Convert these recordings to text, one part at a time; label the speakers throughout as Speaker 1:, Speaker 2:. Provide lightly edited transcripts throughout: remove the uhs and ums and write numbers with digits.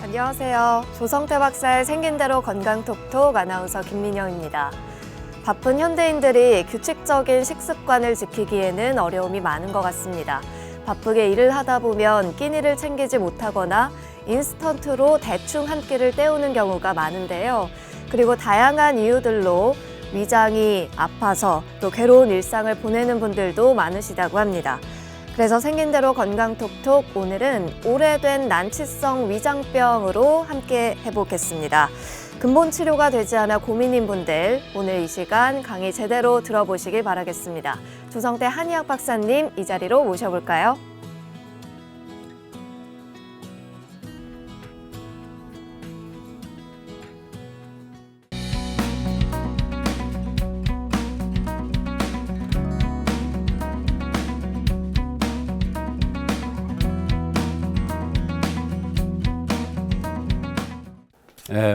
Speaker 1: 안녕하세요. 조성태 박사의 생긴 대로 건강톡톡 아나운서 김민영입니다. 바쁜 현대인들이 규칙적인 식습관을 지키기에는 어려움이 많은 것 같습니다. 바쁘게 일을 하다 보면 끼니를 챙기지 못하거나 인스턴트로 대충 한 끼를 때우는 경우가 많은데요. 그리고 다양한 이유들로 위장이 아파서 또 괴로운 일상을 보내는 분들도 많으시다고 합니다. 그래서 생긴 대로 건강톡톡 오늘은 오래된 난치성 위장병으로 함께 해보겠습니다. 근본 치료가 되지 않아 고민인 분들 오늘 이 시간 강의 제대로 들어보시길 바라겠습니다. 조성태 한의학 박사님 이 자리로 모셔볼까요?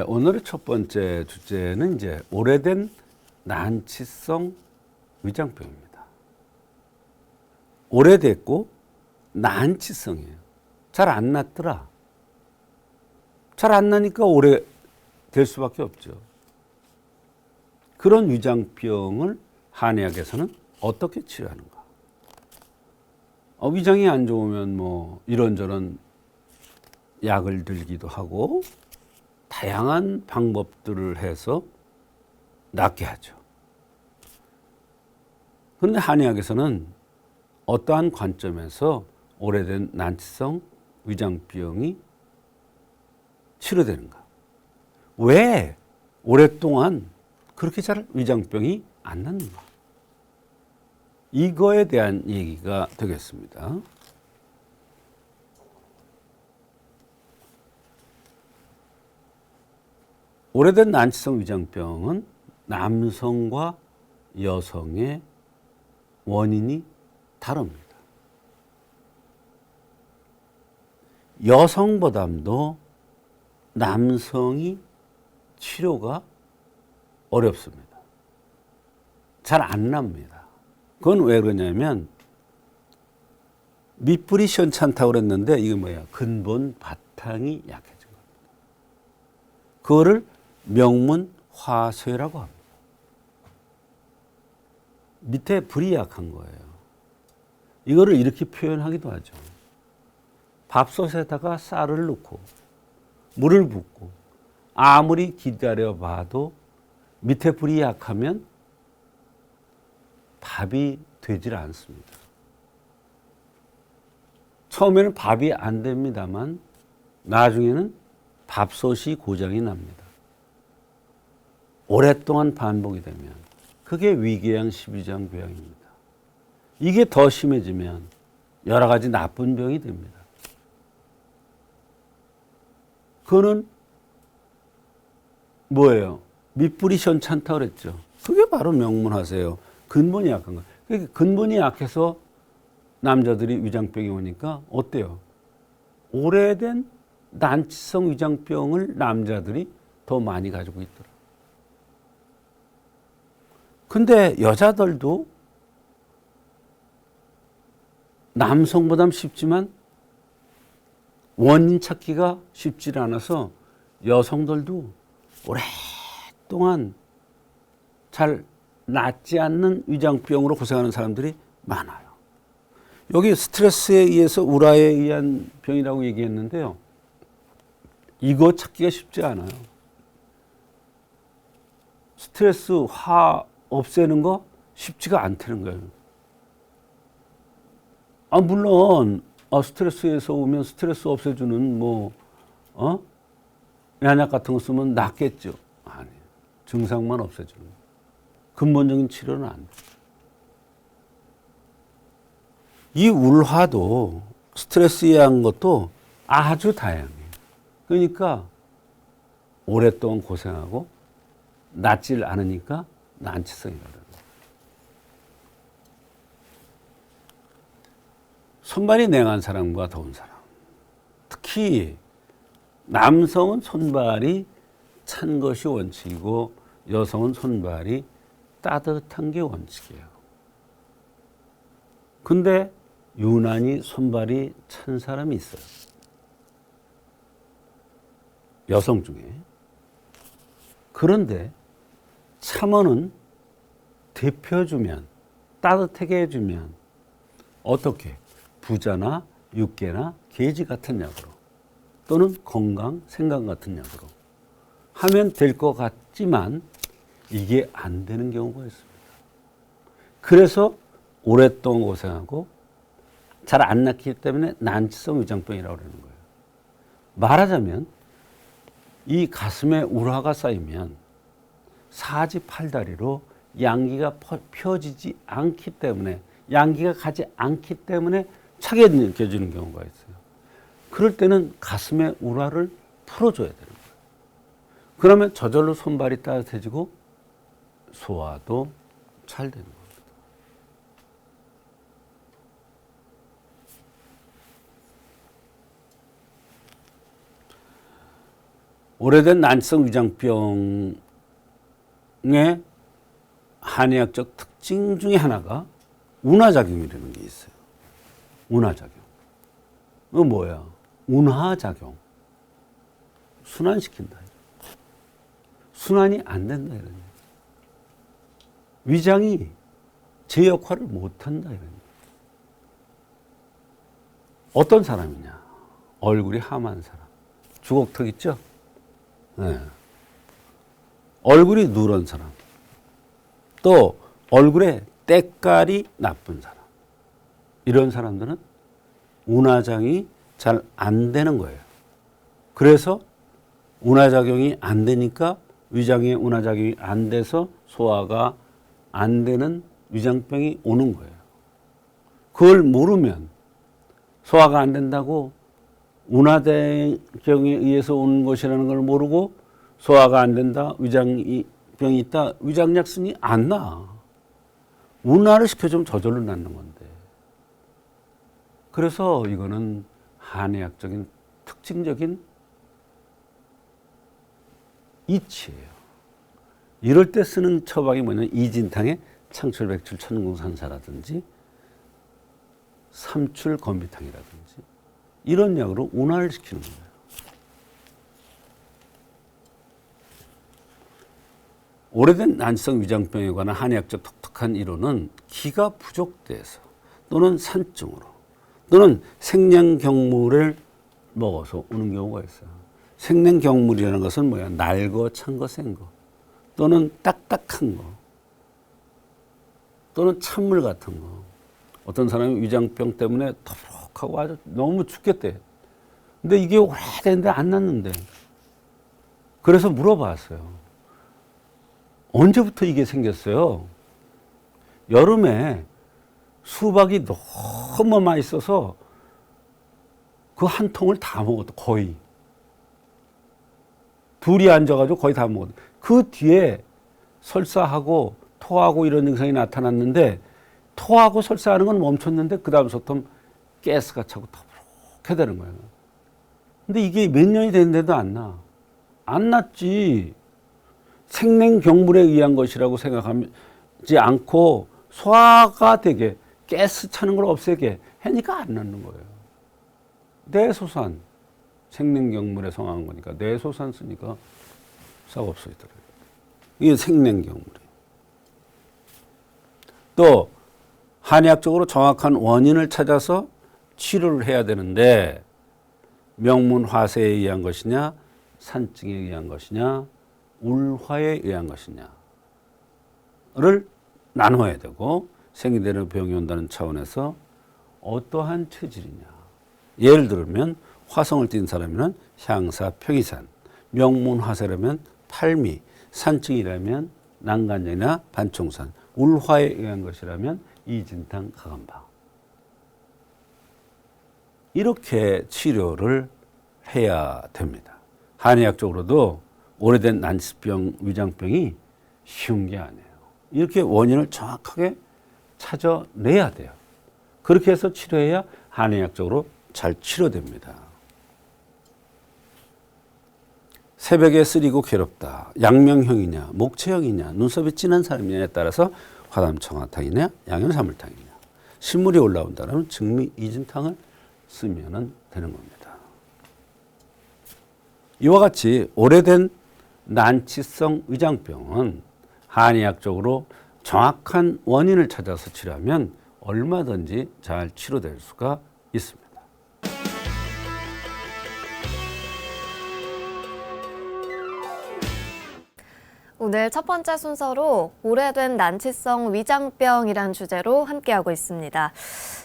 Speaker 2: 오늘의 첫 번째 주제는 이제 오래된 난치성 위장병입니다. 오래됐고 난치성이에요. 잘 안 낫더라. 잘 안 나니까 오래 될 수밖에 없죠. 그런 위장병을 한의학에서는 어떻게 치료하는가? 위장이 안 좋으면 뭐 이런저런 약을 들기도 하고 다양한 방법들을 해서 낫게 하죠. 그런데 한의학에서는 어떠한 관점에서 오래된 난치성 위장병이 치료되는가? 왜 오랫동안 그렇게 잘 위장병이 안 낫는가? 이거에 대한 얘기가 되겠습니다. 오래된 난치성 위장병은 남성과 여성의 원인이 다릅니다. 여성보다도 남성이 치료가 어렵습니다. 잘 안 납니다. 그건 왜 그러냐면 밑불이 시원찮다고 그랬는데 이게 뭐야? 근본 바탕이 약해진 겁니다. 그거를 명문화쇠라고 합니다. 밑에 불이 약한 거예요. 이거를 이렇게 표현하기도 하죠. 밥솥에다가 쌀을 넣고 물을 붓고 아무리 기다려봐도 밑에 불이 약하면 밥이 되질 않습니다. 처음에는 밥이 안 됩니다만 나중에는 밥솥이 고장이 납니다. 오랫동안 반복이 되면 그게 위궤양 12장 궤양입니다. 이게 더 심해지면 여러 가지 나쁜 병이 됩니다. 그거는 뭐예요? 밑불이 시원찮다고 그랬죠. 그게 바로 명문화세예요. 근본이 약한 거예요. 그러니까 근본이 약해서 남자들이 위장병이 오니까 어때요? 오래된 난치성 위장병을 남자들이 더 많이 가지고 있더라. 근데 여자들도 남성보다 쉽지만 원인 찾기가 쉽지 않아서 여성들도 오랫동안 잘 낫지 않는 위장병으로 고생하는 사람들이 많아요. 여기 스트레스에 의해서 우라에 의한 병이라고 얘기했는데요. 이거 찾기가 쉽지 않아요. 스트레스, 화 없애는 거 쉽지가 않다는 거예요. 물론 스트레스에서 오면 스트레스 없애주는 약약 같은 거 쓰면 낫겠죠. 아니에요. 증상만 없애주는 거. 근본적인 치료는 안 돼요. 이 울화도 스트레스에 의한 것도 아주 다양해요. 그러니까 오랫동안 고생하고 낫질 않으니까 난치성이 어려워요. 손발이 냉한 사람과 더운 사람. 특히 남성은 손발이 찬 것이 원칙이고 여성은 손발이 따뜻한 게 원칙이에요. 근데 유난히 손발이 찬 사람이 있어요. 여성 중에. 그런데 참언은 데펴주면, 따뜻하게 해주면 어떻게 부자나 육개나 게지 같은 약으로 또는 건강, 생강 같은 약으로 하면 될 것 같지만 이게 안 되는 경우가 있습니다. 그래서 오랫동안 고생하고 잘 안 낫기 때문에 난치성 위장병이라고 그러는 거예요. 말하자면 이 가슴에 우라가 쌓이면 사지팔다리로 양기가 펴지지 않기 때문에, 양기가 가지 않기 때문에 차게 느껴지는 경우가 있어요. 그럴 때는 가슴의 우라를 풀어줘야 되는 거예요. 그러면 저절로 손발이 따뜻해지고 소화도 잘 되는 겁니다. 오래된 난치성 위장병의 한의학적 특징 중에 하나가 운하작용이라는 게 있어요. 운하작용. 이거 뭐야? 운하작용. 순환시킨다. 순환이 안 된다. 이런 얘기. 위장이 제 역할을 못한다. 이런 얘기. 어떤 사람이냐? 얼굴이 함한 사람. 주걱턱 있죠? 네. 얼굴이 누런 사람. 또 얼굴에 때깔이 나쁜 사람. 이런 사람들은 운하장이 잘 안 되는 거예요. 그래서 운하작용이 안 되니까 위장에 운하작용이 안 돼서 소화가 안 되는 위장병이 오는 거예요. 그걸 모르면 소화가 안 된다고 운하작용에 의해서 오는 것이라는 걸 모르고 소화가 안 된다, 위장병이 있다, 위장약 쓰니 안 나. 운하를 시켜주면 저절로 낫는 건데. 그래서 이거는 한의학적인 특징적인 이치예요. 이럴 때 쓰는 처방이 뭐냐면 이진탕의 창출백출 천궁산사라든지 삼출건비탕이라든지 이런 약으로 운하를 시키는 거예요. 오래된 난치성 위장병에 관한 한의학적 독특한 이론은 기가 부족돼서 또는 산증으로 또는 생량경물을 먹어서 오는 경우가 있어요. 생량경물이라는 것은 뭐야? 날거, 찬거, 센거 또는 딱딱한 거 또는 찬물 같은 거. 어떤 사람이 위장병 때문에 더부룩하고 아주 너무 죽겠대. 근데 이게 오래됐는데 안 낫는데. 그래서 물어봤어요. 언제부터 이게 생겼어요? 여름에 수박이 너무 맛있어서 그 한 통을 다 먹었다. 거의. 둘이 앉아가지고 거의 다 먹었다. 그 뒤에 설사하고 토하고 이런 증상이 나타났는데 토하고 설사하는 건 멈췄는데 그 다음부터 가스가 차고 더부룩해 되는 거예요. 근데 이게 몇 년이 됐는데도 안 나. 안 났지. 생냉경물에 의한 것이라고 생각하지 않고 소화가 되게 가스 차는 걸 없애게 하니까 안 낫는 거예요. 뇌소산, 생냉경물에 성한 거니까 뇌소산 쓰니까 싹 없어지더라고요. 이게 생냉경물이에요. 또 한의학적으로 정확한 원인을 찾아서 치료를 해야 되는데 명문화세에 의한 것이냐, 산증에 의한 것이냐, 울화에 의한 것이냐를 나눠야 되고 생기대로 병이 온다는 차원에서 어떠한 체질이냐. 예를 들면 화성을 띈 사람이면 향사, 평이산, 명문화세라면 탈미, 산증이라면 난간염이나 반총산, 울화에 의한 것이라면 이진탕, 가감바. 이렇게 치료를 해야 됩니다. 한의학적으로도 오래된 난치병, 위장병이 쉬운 게 아니에요. 이렇게 원인을 정확하게 찾아내야 돼요. 그렇게 해서 치료해야 한의학적으로 잘 치료됩니다. 새벽에 쓰리고 괴롭다. 양명형이냐, 목체형이냐, 눈썹이 진한 사람이냐에 따라서 화담청화탕이냐, 양현사물탕이냐. 신물이 올라온다면 증미 이진탕을 쓰면 되는 겁니다. 이와 같이 오래된 난치성 위장병은 한의학적으로 정확한 원인을 찾아서 치료하면 얼마든지 잘 치료될 수가 있습니다.
Speaker 1: 오늘 첫 번째 순서로 오래된 난치성 위장병이란 주제로 함께하고 있습니다.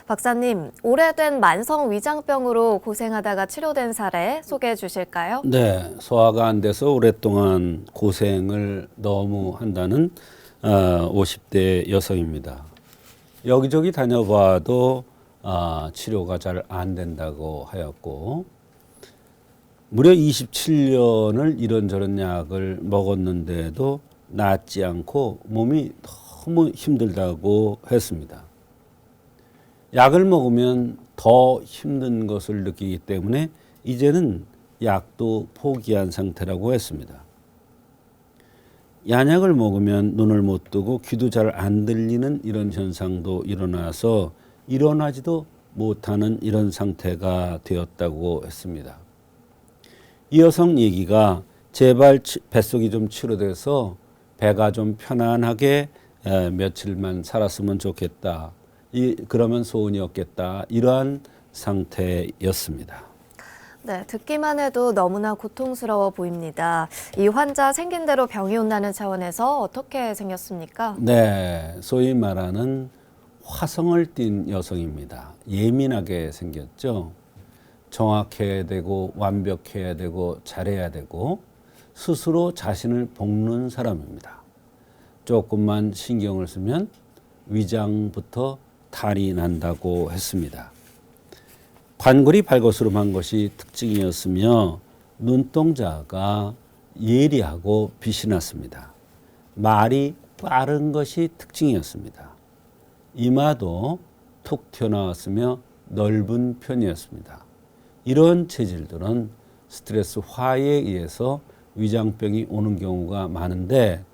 Speaker 1: 박사님, 오래된 만성 위장병으로 고생하다가 치료된 사례 소개해 주실까요?
Speaker 2: 네, 소화가 안 돼서 오랫동안 고생을 너무 한다는 50대 여성입니다. 여기저기 다녀봐도 치료가 잘 안 된다고 하였고 무려 27년을 이런저런 약을 먹었는데도 낫지 않고 몸이 너무 힘들다고 했습니다. 약을 먹으면 더 힘든 것을 느끼기 때문에 이제는 약도 포기한 상태라고 했습니다. 양약을 먹으면 눈을 못 뜨고 귀도 잘 안 들리는 이런 현상도 일어나서 일어나지도 못하는 이런 상태가 되었다고 했습니다. 이 여성 얘기가 제발 뱃속이 좀 치료돼서 배가 좀 편안하게 며칠만 살았으면 좋겠다. 그러면 소원이 없겠다. 이러한 상태였습니다.
Speaker 1: 네, 듣기만 해도 너무나 고통스러워 보입니다. 이 환자 생긴 대로 병이 온다는 차원에서 어떻게 생겼습니까?
Speaker 2: 네, 소위 말하는 화성을 띤 여성입니다. 예민하게 생겼죠. 정확해야 되고 완벽해야 되고 잘해야 되고 스스로 자신을 볶는 사람입니다. 조금만 신경을 쓰면 위장부터 탈이 난다고 했습니다. 관골이 발거스름한 것이 특징이었으며 눈동자가 예리하고 빛이 났습니다. 말이 빠른 것이 특징이었습니다. 이마도 툭 튀어나왔으며 넓은 편이었습니다. 이런 체질들은 스트레스 화에 의해서 위장병이 오는 경우가 많은데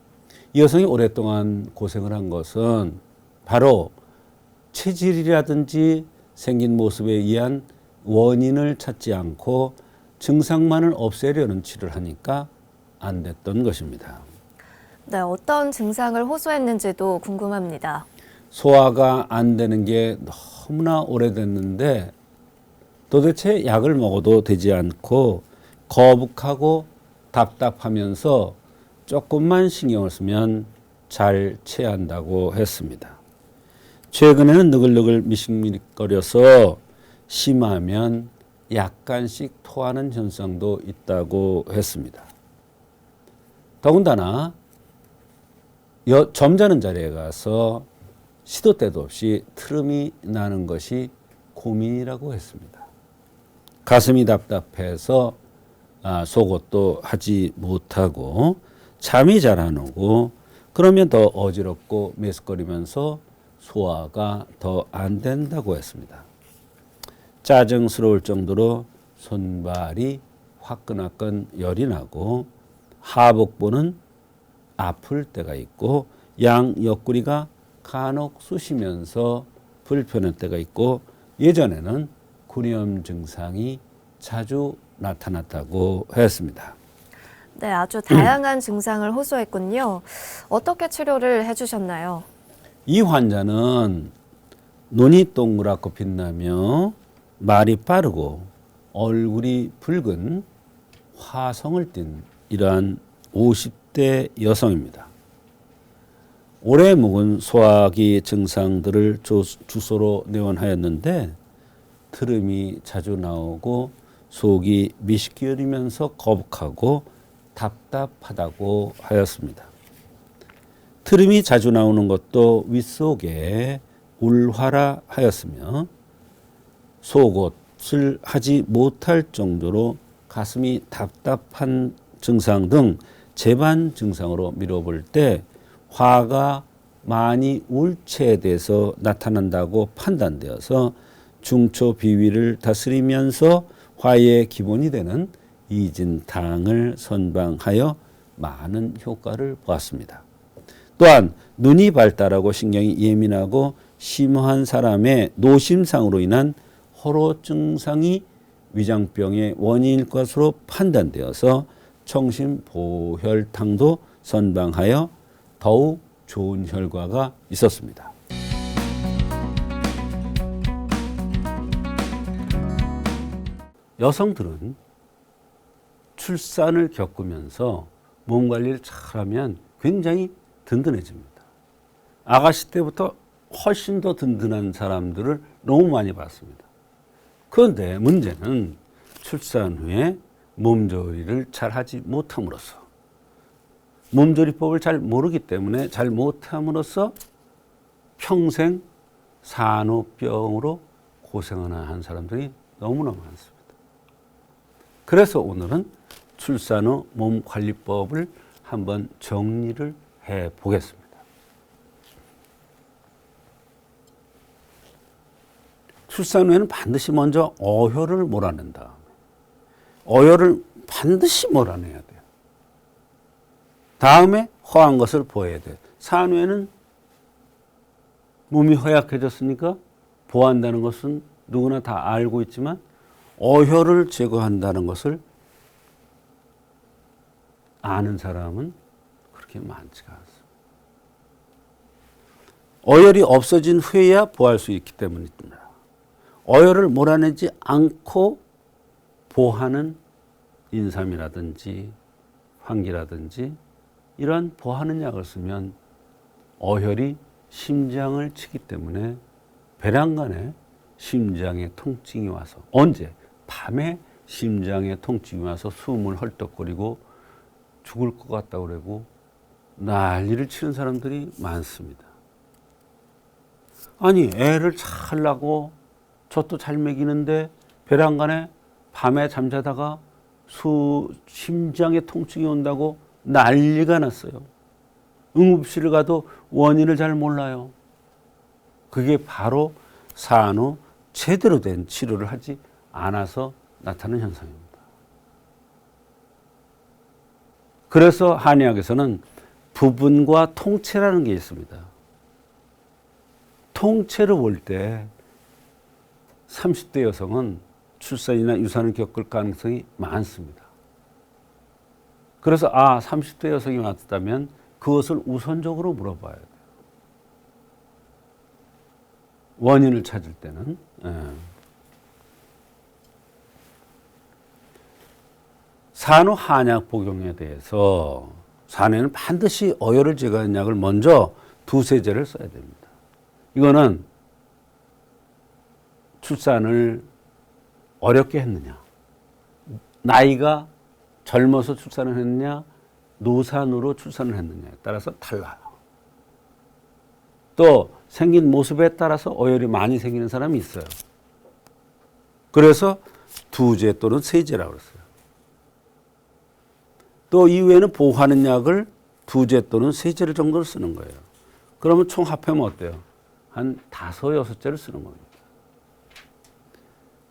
Speaker 2: 이 여성이 오랫동안 고생을 한 것은 바로 체질이라든지 생긴 모습에 의한 원인을 찾지 않고 증상만을 없애려는 치료를 하니까 안 됐던 것입니다.
Speaker 1: 네, 어떤 증상을 호소했는지도 궁금합니다.
Speaker 2: 소화가 안 되는 게 너무나 오래됐는데 도대체 약을 먹어도 되지 않고 거북하고 답답하면서 조금만 신경을 쓰면 잘 체한다고 했습니다. 최근에는 느글느글 미식미식거려서 심하면 약간씩 토하는 현상도 있다고 했습니다. 더군다나 점잖은 자리에 가서 시도 때도 없이 트름이 나는 것이 고민이라고 했습니다. 가슴이 답답해서 속옷도 하지 못하고 잠이 잘 안 오고 그러면 더 어지럽고 메스꺼리면서 소화가 더 안 된다고 했습니다. 짜증스러울 정도로 손발이 화끈화끈 열이 나고 하복부는 아플 때가 있고 양 옆구리가 간혹 쑤시면서 불편할 때가 있고 예전에는 구리염 증상이 자주 나타났다고 했습니다.
Speaker 1: 네, 아주 다양한 증상을 호소했군요. 어떻게 치료를 해주셨나요?
Speaker 2: 이 환자는 눈이 동그랗고 빛나며 말이 빠르고 얼굴이 붉은 화성을 띤 이러한 50대 여성입니다. 오래 묵은 소화기 증상들을 주소로 내원하였는데 트름이 자주 나오고 속이 미식거리면서 거북하고 답답하다고 하였습니다. 트름이 자주 나오는 것도 윗속에 울화라 하였으며 속옷을 하지 못할 정도로 가슴이 답답한 증상 등 재반 증상으로 미뤄볼 때 화가 많이 울체돼서 나타난다고 판단되어서 중초 비위를 다스리면서 화의 기본이 되는 이진탕을 선방하여 많은 효과를 보았습니다. 또한 눈이 발달하고 신경이 예민하고 심한 사람의 노심상으로 인한 호로 증상이 위장병의 원인일 것으로 판단되어서 청심보혈탕도 선방하여 더욱 좋은 결과가 있었습니다. 여성들은 출산을 겪으면서 몸 관리를 잘하면 굉장히 든든해집니다. 아가씨 때부터 훨씬 더 든든한 사람들을 너무 많이 봤습니다. 그런데 문제는 출산 후에 몸조리를 잘 하지 못함으로써, 몸조리법을 잘 모르기 때문에 잘 못함으로써 평생 산후병으로 고생하는 사람들이 너무나 많습니다. 그래서 오늘은 출산 후 몸관리법을 한번 정리를 해 보겠습니다. 출산 후에는 반드시 먼저 어혈을 몰아낸 다음에, 어혈을 반드시 몰아내야 돼요. 다음에 허한 것을 보여야 돼요. 산후에는 몸이 허약해졌으니까 보호한다는 것은 누구나 다 알고 있지만 어혈을 제거한다는 것을 아는 사람은 그렇게 많지가 않습니다. 어혈이 없어진 후에야 보호할 수 있기 때문입니다. 어혈을 몰아내지 않고 보호하는 인삼이라든지 황기라든지 이런 보호하는 약을 쓰면 어혈이 심장을 치기 때문에 배란간에 심장에 통증이 와서, 언제? 밤에 심장에 통증이 와서 숨을 헐떡거리고 죽을 것 같다고 그러고 난리를 치는 사람들이 많습니다. 아니, 애를 잘 낳고 젖도 잘 먹이는데 배란간에 밤에 잠자다가 심장에 통증이 온다고 난리가 났어요. 응급실을 가도 원인을 잘 몰라요. 그게 바로 산후 제대로 된 치료를 하지 않아서 나타나는 현상입니다. 그래서 한의학에서는 부분과 통체라는 게 있습니다. 통체를 볼 때 30대 여성은 출산이나 유산을 겪을 가능성이 많습니다. 그래서 30대 여성이 왔다면 그것을 우선적으로 물어봐야 돼요. 원인을 찾을 때는. 산후 한약 복용에 대해서 산후에는 반드시 어혈을 제거하는 약을 먼저 2-3제를 써야 됩니다. 이거는 출산을 어렵게 했느냐, 나이가 젊어서 출산을 했느냐, 노산으로 출산을 했느냐에 따라서 달라요. 또 생긴 모습에 따라서 어혈이 많이 생기는 사람이 있어요. 그래서 2제 또는 3제라고 그랬어요. 또 이후에는 보호하는 약을 2제 또는 3제 정도를 쓰는 거예요. 그러면 총 합하면 어때요? 한 5-6제를 쓰는 겁니다.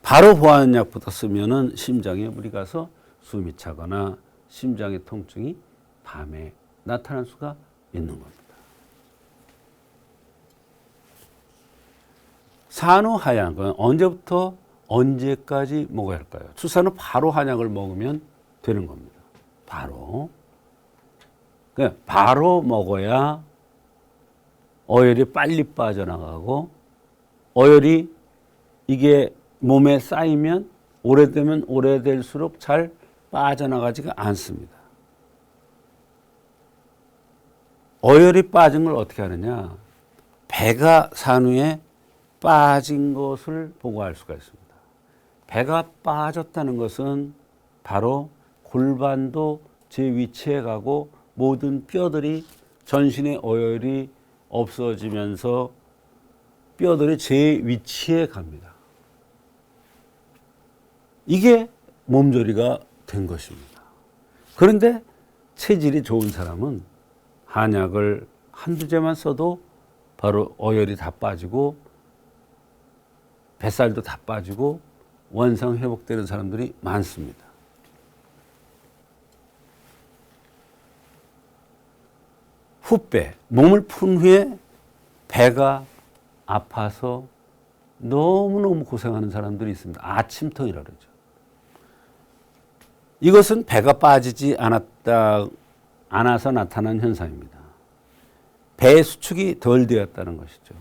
Speaker 2: 바로 보호하는 약부터 쓰면은 심장에 무리 가서 숨이 차거나 심장의 통증이 밤에 나타날 수가 있는 겁니다. 산후 한약은 언제부터 언제까지 먹어야 할까요? 출산 후 바로 한약을 먹으면 되는 겁니다. 바로. 그러니까 바로 먹어야 어혈이 빨리 빠져나가고, 어혈이 이게 몸에 쌓이면 오래되면 오래될수록 잘 빠져나가지가 않습니다. 어혈이 빠진 걸 어떻게 하느냐? 배가 산후에 빠진 것을 보고 알 수가 있습니다. 배가 빠졌다는 것은 바로 골반도 제 위치에 가고 모든 뼈들이, 전신의 어혈이 없어지면서 뼈들이 제 위치에 갑니다. 이게 몸조리가 된 것입니다. 그런데 체질이 좋은 사람은 한약을 1-2제만 써도 바로 어혈이 다 빠지고 뱃살도 다 빠지고 원상 회복되는 사람들이 많습니다. 후배, 몸을 푼 후에 배가 아파서 너무너무 고생하는 사람들이 있습니다. 아침통이라고 그러죠. 이것은 배가 빠지지 않아서 나타난 현상입니다. 배의 수축이 덜 되었다는 것이죠.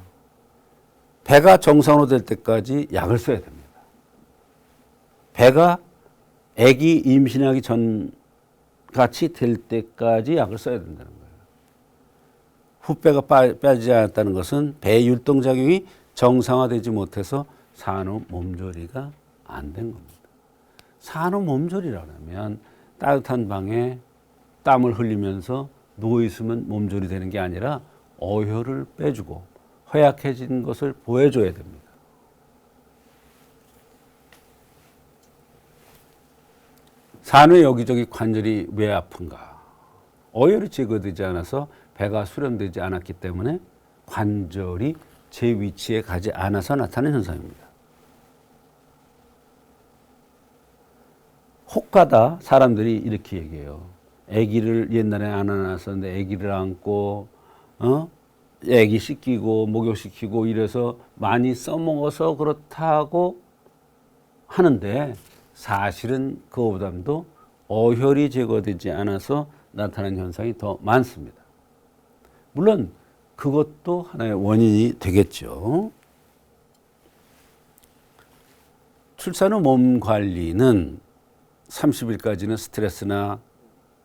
Speaker 2: 배가 정상으로 될 때까지 약을 써야 됩니다. 배가 아기 임신하기 전 같이 될 때까지 약을 써야 된다는 거예요. 후배가 빠지지 않았다는 것은 배 율동작용이 정상화되지 못해서 산후 몸조리가 안 된 겁니다. 산후 몸조리라면 따뜻한 방에 땀을 흘리면서 누워있으면 몸조리 되는 게 아니라 어혈을 빼주고 허약해진 것을 보여줘야 됩니다. 산후의 여기저기 관절이 왜 아픈가? 어혈이 제거되지 않아서 배가 수렴되지 않았기 때문에 관절이 제 위치에 가지 않아서 나타나는 현상입니다. 혹가다 사람들이 이렇게 얘기해요. 아기를 옛날에 안 안았었는데 아기를 안고 아기 씻기고 목욕시키고 이래서 많이 써먹어서 그렇다고 하는데 사실은 그거보다도 어혈이 제거되지 않아서 나타나는 현상이 더 많습니다. 물론 그것도 하나의 원인이 되겠죠. 출산 후 몸 관리는 30일까지는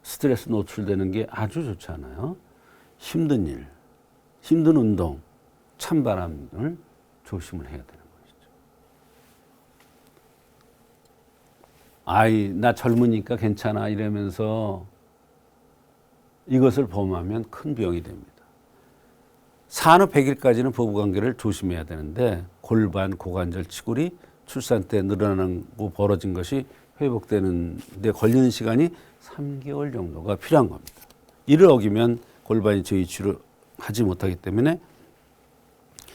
Speaker 2: 스트레스 노출되는 게 아주 좋지 않아요. 힘든 일, 힘든 운동, 찬바람을 조심을 해야 되는 것이죠. 아이, 나 젊으니까 괜찮아 이러면서 이것을 범하면 큰 병이 됩니다. 산후 100일까지는 부부관계를 조심해야 되는데 골반, 고관절, 치골이 출산 때 늘어나고 벌어진 것이 회복되는 데 걸리는 시간이 3개월 정도가 필요한 겁니다. 이를 어기면 골반이 저 위치로 하지 못하기 때문에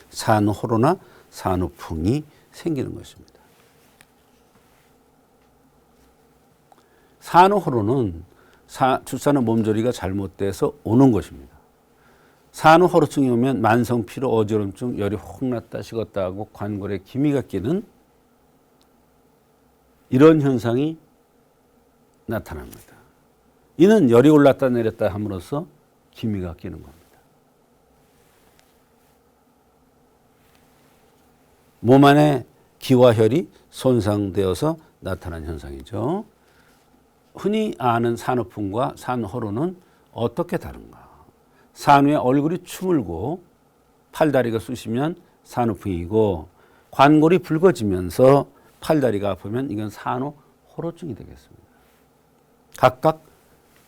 Speaker 2: 산후호로나 산후풍이 생기는 것입니다. 산후호로는 출산 후 몸조리가 잘못돼서 오는 것입니다. 산후호로증이 오면 만성 피로, 어지럼증, 열이 혹 났다 식었다 하고 관골에 기미가 끼는 이런 현상이 나타납니다. 이는 열이 올랐다 내렸다 함으로써 기미가 끼는 겁니다. 몸 안에 기와 혈이 손상되어서 나타난 현상이죠. 흔히 아는 산후풍과 산후호로는 어떻게 다른가? 산후에 얼굴이 추물고 팔다리가 쑤시면 산후풍이고 관골이 붉어지면서 팔다리가 아프면 이건 산후호로증이 되겠습니다. 각각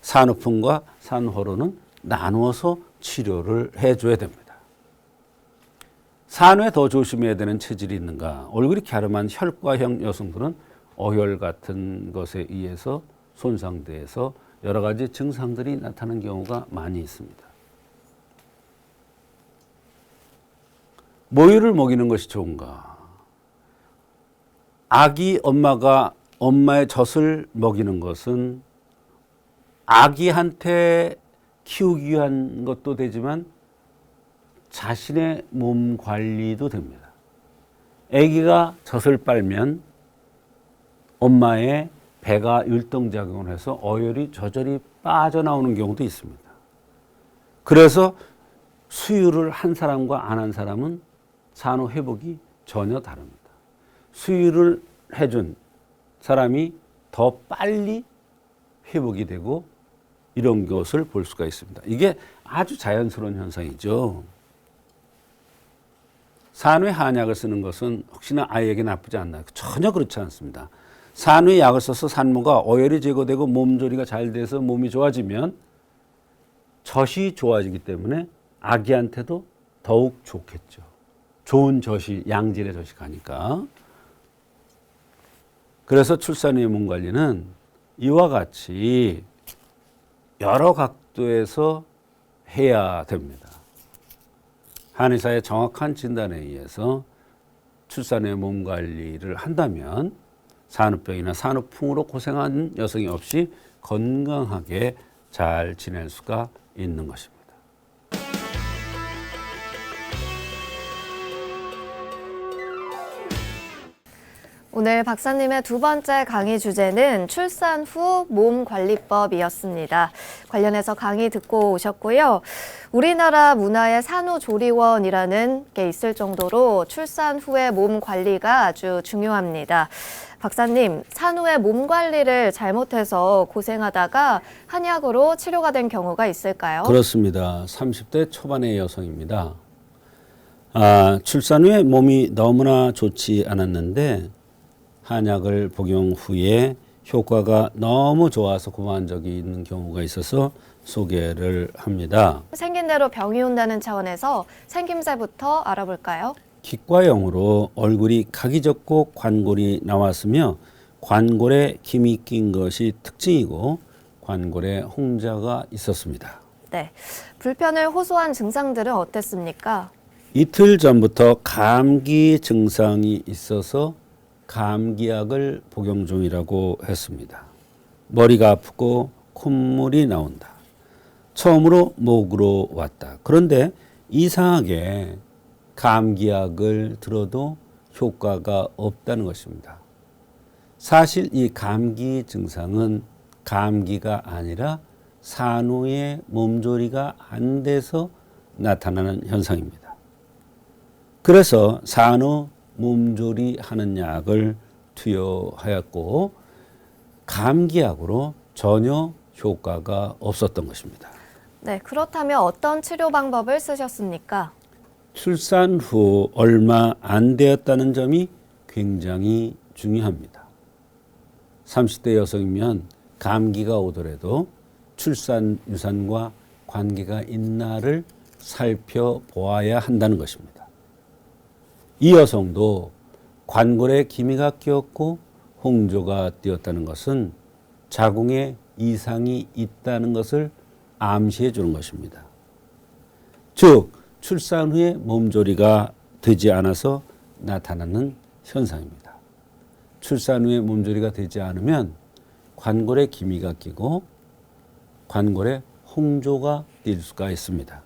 Speaker 2: 산후풍과 산후호로는 나누어서 치료를 해줘야 됩니다. 산후에 더 조심해야 되는 체질이 있는가? 얼굴이 갸름한 혈과형 여성들은 어혈 같은 것에 의해서 손상돼서 여러 가지 증상들이 나타나는 경우가 많이 있습니다. 모유를 먹이는 것이 좋은가? 아기 엄마가 엄마의 젖을 먹이는 것은 아기한테 키우기 위한 것도 되지만 자신의 몸 관리도 됩니다. 아기가 젖을 빨면 엄마의 배가 율동작용을 해서 어혈이 저절히 빠져나오는 경우도 있습니다. 그래서 수유를 한 사람과 안 한 사람은 산후 회복이 전혀 다릅니다. 수유를 해준 사람이 더 빨리 회복이 되고 이런 것을 볼 수가 있습니다. 이게 아주 자연스러운 현상이죠. 산후에 한약을 쓰는 것은 혹시나 아이에게 나쁘지 않나요? 전혀 그렇지 않습니다. 산후에 약을 써서 산모가 어혈이 제거되고 몸조리가 잘 돼서 몸이 좋아지면 젖이 좋아지기 때문에 아기한테도 더욱 좋겠죠. 좋은 젖이, 양질의 젖이 가니까. 그래서 출산 후의 몸 관리는 이와 같이 여러 각도에서 해야 됩니다. 한의사의 정확한 진단에 의해서 출산 후의 몸 관리를 한다면 산후병이나 산후풍으로 고생하는 여성이 없이 건강하게 잘 지낼 수가 있는 것입니다.
Speaker 1: 오늘 박사님의 두 번째 강의 주제는 출산 후 몸 관리법이었습니다. 관련해서 강의 듣고 오셨고요. 우리나라 문화의 산후조리원이라는 게 있을 정도로 출산 후의 몸 관리가 아주 중요합니다. 박사님, 산후의 몸 관리를 잘못해서 고생하다가 한약으로 치료가 된 경우가 있을까요?
Speaker 2: 그렇습니다. 30대 초반의 여성입니다. 출산 후에 몸이 너무나 좋지 않았는데 한약을 복용 후에 효과가 너무 좋아서 그만한 적이 있는 경우가 있어서 소개를 합니다.
Speaker 1: 생긴 대로 병이 온다는 차원에서 생김새부터 알아볼까요?
Speaker 2: 기과형으로 얼굴이 각이 졌고 관골이 나왔으며 관골에 김이 낀 것이 특징이고 관골에 홍자가 있었습니다.
Speaker 1: 네, 불편을 호소한 증상들은 어땠습니까?
Speaker 2: 이틀 전부터 감기 증상이 있어서 감기약을 복용 중이라고 했습니다. 머리가 아프고 콧물이 나온다. 처음으로 목으로 왔다. 그런데 이상하게 감기약을 들어도 효과가 없다는 것입니다. 사실 이 감기 증상은 감기가 아니라 산후의 몸조리가 안 돼서 나타나는 현상입니다. 그래서 산후 몸조리 하는 약을 투여하였고 감기약으로 전혀 효과가 없었던 것입니다.
Speaker 1: 네, 그렇다면 어떤 치료 방법을 쓰셨습니까?
Speaker 2: 출산 후 얼마 안 되었다는 점이 굉장히 중요합니다. 30대 여성이면 감기가 오더라도 출산 유산과 관계가 있나를 살펴보아야 한다는 것입니다. 이 여성도 관골에 기미가 끼었고 홍조가 띄었다는 것은 자궁에 이상이 있다는 것을 암시해 주는 것입니다. 즉 출산 후에 몸조리가 되지 않아서 나타나는 현상입니다. 출산 후에 몸조리가 되지 않으면 관골에 기미가 끼고 관골에 홍조가 띌 수가 있습니다.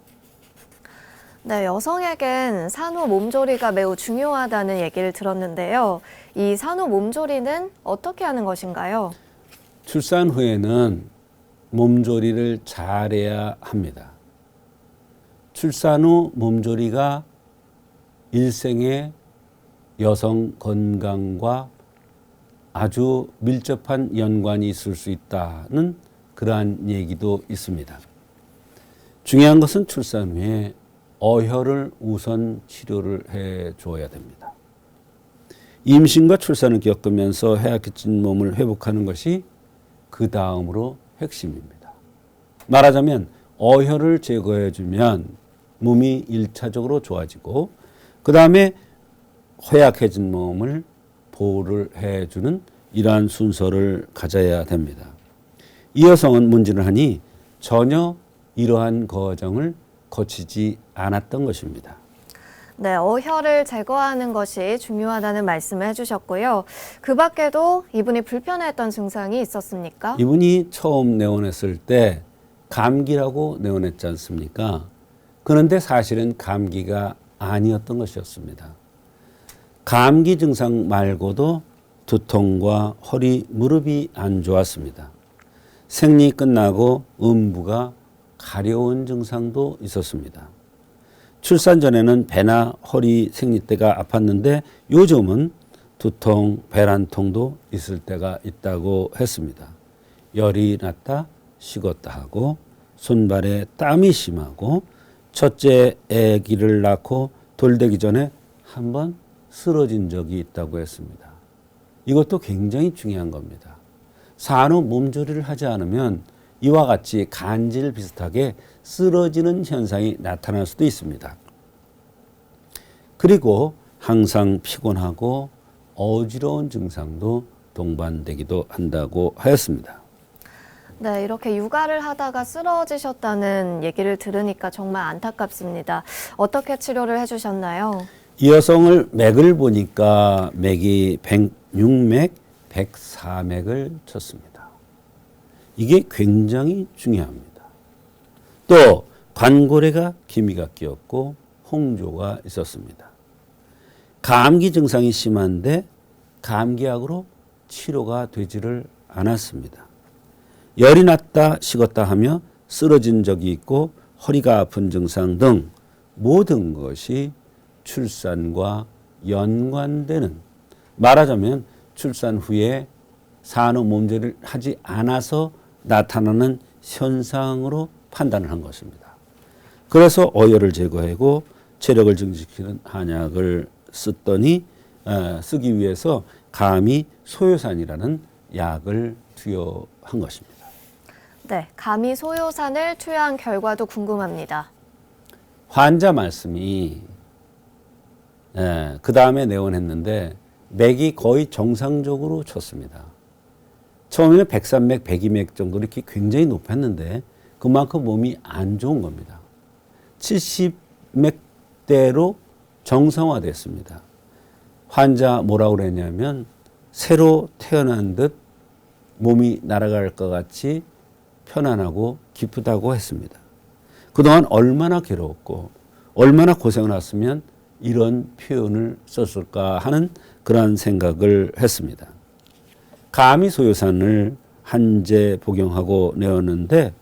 Speaker 1: 네, 여성에겐 산후 몸조리가 매우 중요하다는 얘기를 들었는데요. 이 산후 몸조리는 어떻게 하는 것인가요?
Speaker 2: 출산 후에는 몸조리를 잘해야 합니다. 출산 후 몸조리가 일생의 여성 건강과 아주 밀접한 연관이 있을 수 있다는 그러한 얘기도 있습니다. 중요한 것은 출산 후에 어혈을 우선 치료를 해 줘야 됩니다. 임신과 출산을 겪으면서 해약해진 몸을 회복하는 것이 그 다음으로 핵심입니다. 말하자면 어혈을 제거해 주면 몸이 1차적으로 좋아지고 그 다음에 허약해진 몸을 보호를 해주는 이러한 순서를 가져야 됩니다. 이 여성은 문진을 하니 전혀 이러한 과정을 거치지 않았던 것입니다.
Speaker 1: 네, 어혈을 제거하는 것이 중요하다는 말씀을 해주셨고요. 그 밖에도 이분이 불편했던 증상이 있었습니까?
Speaker 2: 이분이 처음 내원했을 때 감기라고 내원했지 않습니까? 그런데 사실은 감기가 아니었던 것이었습니다. 감기 증상 말고도 두통과 허리, 무릎이 안 좋았습니다. 생리 끝나고 음부가 가려운 증상도 있었습니다. 출산 전에는 배나 허리, 생리대가 아팠는데 요즘은 두통, 배란통도 있을 때가 있다고 했습니다. 열이 났다, 식었다 하고 손발에 땀이 심하고 첫째 아기를 낳고 돌되기 전에 한번 쓰러진 적이 있다고 했습니다. 이것도 굉장히 중요한 겁니다. 산후 몸조리를 하지 않으면 이와 같이 간질 비슷하게 쓰러지는 현상이 나타날 수도 있습니다. 그리고 항상 피곤하고 어지러운 증상도 동반되기도 한다고 하였습니다.
Speaker 1: 네, 이렇게 육아를 하다가 쓰러지셨다는 얘기를 들으니까 정말 안타깝습니다. 어떻게 치료를 해주셨나요?
Speaker 2: 이 여성을 맥을 보니까 맥이 106맥, 104맥을 쳤습니다. 이게 굉장히 중요합니다. 또 관골에가 기미가 끼었고 홍조가 있었습니다. 감기 증상이 심한데 감기약으로 치료가 되지를 않았습니다. 열이 났다 식었다 하며 쓰러진 적이 있고 허리가 아픈 증상 등 모든 것이 출산과 연관되는, 말하자면 출산 후에 산후 몸제를 하지 않아서 나타나는 현상으로 판단을 한 것입니다. 그래서 어혈을 제거하고 체력을 증식시키는 한약을 쓰기 위해서 감히 소요산이라는 약을 투여한 것입니다.
Speaker 1: 네, 감히 소요산을 투여한 결과도 궁금합니다.
Speaker 2: 환자 말씀이 그 다음에 내원했는데 맥이 거의 정상적으로 쳤습니다. 처음에는 103맥, 102맥 정도 이렇게 굉장히 높았는데 그만큼 몸이 안 좋은 겁니다. 70맥대로 정상화됐습니다. 환자 뭐라고 그랬냐면 새로 태어난 듯 몸이 날아갈 것 같이 편안하고 기쁘다고 했습니다. 그동안 얼마나 괴로웠고 얼마나 고생을 했으면 이런 표현을 썼을까 하는 그러한 생각을 했습니다. 감히 소요산을 한제 복용하고 내었는데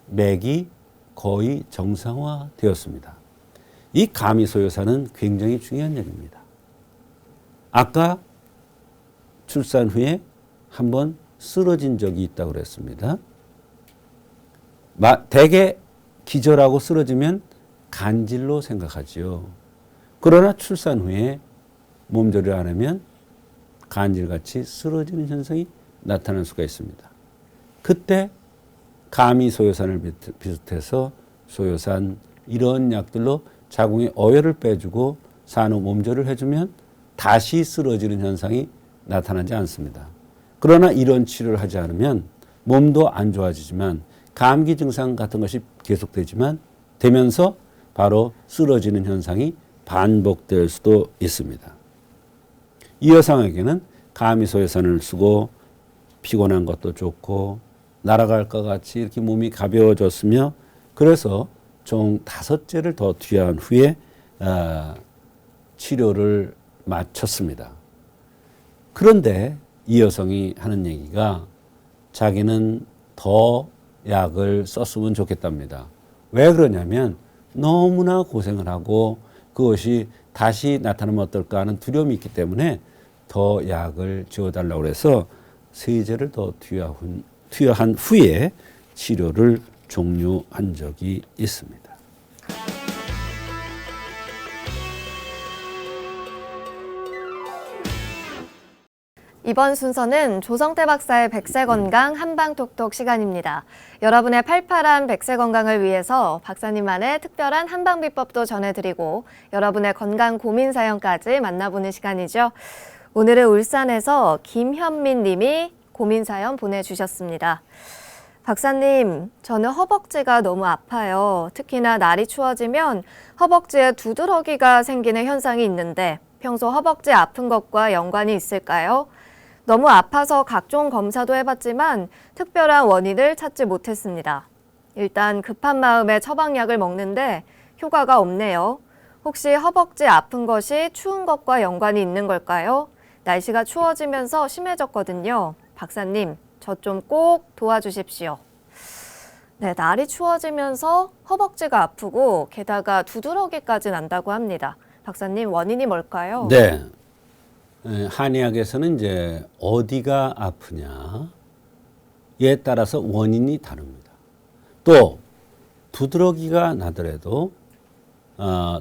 Speaker 2: 맥이 거의 정상화되었습니다. 이 감히 소요산은 굉장히 중요한 얘기입니다. 아까 출산 후에 한번 쓰러진 적이 있다고 그랬습니다. 대개 기절하고 쓰러지면 간질로 생각하지요. 그러나 출산 후에 몸조리를 안 하면 간질같이 쓰러지는 현상이 나타날 수가 있습니다. 그때 감히 소요산을 비롯해서 소요산 이런 약들로 자궁의 어혈을 빼주고 산후 몸조리를 해주면 다시 쓰러지는 현상이 나타나지 않습니다. 그러나 이런 치료를 하지 않으면 몸도 안 좋아지지만 감기 증상 같은 것이 계속되지만 되면서 바로 쓰러지는 현상이 반복될 수도 있습니다. 이 여성에게는 감히 소요산을 쓰고 피곤한 것도 좋고 날아갈 것 같이 이렇게 몸이 가벼워졌으며 그래서 총 5제를 더 투여한 후에 치료를 마쳤습니다. 그런데 이 여성이 하는 얘기가 자기는 더 약을 썼으면 좋겠답니다. 왜 그러냐면 너무나 고생을 하고 그것이 다시 나타나면 어떨까 하는 두려움이 있기 때문에 더 약을 지어달라고 해서 3제를 더 투여한 후에 치료를 종료한 적이 있습니다.
Speaker 1: 이번 순서는 조성태 박사의 백세건강 한방톡톡 시간입니다. 여러분의 팔팔한 백세건강을 위해서 박사님만의 특별한 한방비법도 전해드리고 여러분의 건강 고민 사연까지 만나보는 시간이죠. 오늘은 울산에서 김현민 님이 고민 사연 보내주셨습니다. 박사님, 저는 허벅지가 너무 아파요. 특히나 날이 추워지면 허벅지에 두드러기가 생기는 현상이 있는데 평소 허벅지 아픈 것과 연관이 있을까요? 너무 아파서 각종 검사도 해봤지만 특별한 원인을 찾지 못했습니다. 일단 급한 마음에 처방약을 먹는데 효과가 없네요. 혹시 허벅지 아픈 것이 추운 것과 연관이 있는 걸까요? 날씨가 추워지면서 심해졌거든요. 박사님, 저 좀 꼭 도와주십시오. 네, 날이 추워지면서 허벅지가 아프고 게다가 두드러기까지 난다고 합니다. 박사님, 원인이 뭘까요?
Speaker 2: 네. 한의학에서는 이제 어디가 아프냐에 따라서 원인이 다릅니다. 또 두드러기가 나더라도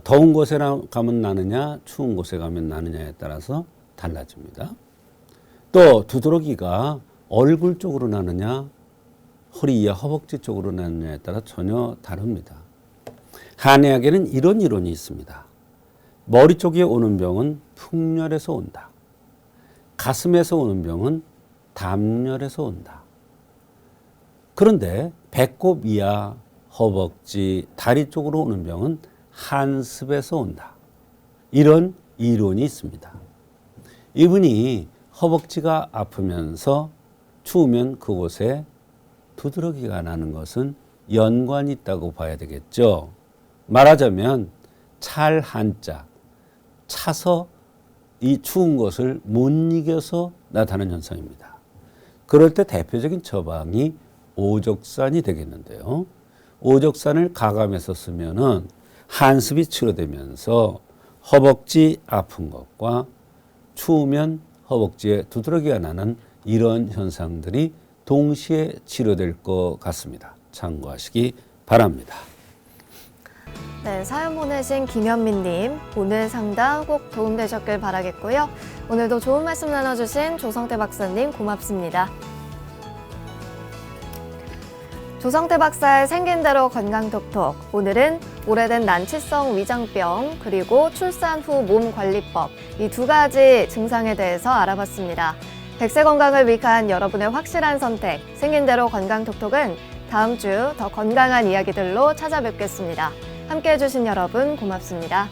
Speaker 2: 더운 곳에 가면 나느냐 추운 곳에 가면 나느냐에 따라서 달라집니다. 또 두드러기가 얼굴 쪽으로 나느냐 허리와 허벅지 쪽으로 나느냐에 따라 전혀 다릅니다. 한의학에는 이런 이론이 있습니다. 머리 쪽에 오는 병은 풍열에서 온다. 가슴에서 오는 병은 담열에서 온다. 그런데 배꼽 이하, 허벅지, 다리 쪽으로 오는 병은 한습에서 온다. 이런 이론이 있습니다. 이분이 허벅지가 아프면서 추우면 그곳에 두드러기가 나는 것은 연관이 있다고 봐야 되겠죠. 말하자면 찰 한자, 차서 이 추운 것을 못 이겨서 나타나는 현상입니다. 그럴 때 대표적인 처방이 오적산이 되겠는데요. 오적산을 가감해서 쓰면은 한습이 치료되면서 허벅지 아픈 것과 추우면 허벅지에 두드러기가 나는 이런 현상들이 동시에 치료될 것 같습니다. 참고하시기 바랍니다.
Speaker 1: 네, 사연 보내신 김현민님, 오늘 상담 꼭 도움되셨길 바라겠고요. 오늘도 좋은 말씀 나눠주신 조성태 박사님 고맙습니다. 조성태 박사의 생긴 대로 건강톡톡. 오늘은 오래된 난치성 위장병 그리고 출산 후 몸관리법 이 두 가지 증상에 대해서 알아봤습니다. 100세 건강을 위한 여러분의 확실한 선택 생긴 대로 건강톡톡은 다음 주 더 건강한 이야기들로 찾아뵙겠습니다. 함께해 주신 여러분 고맙습니다.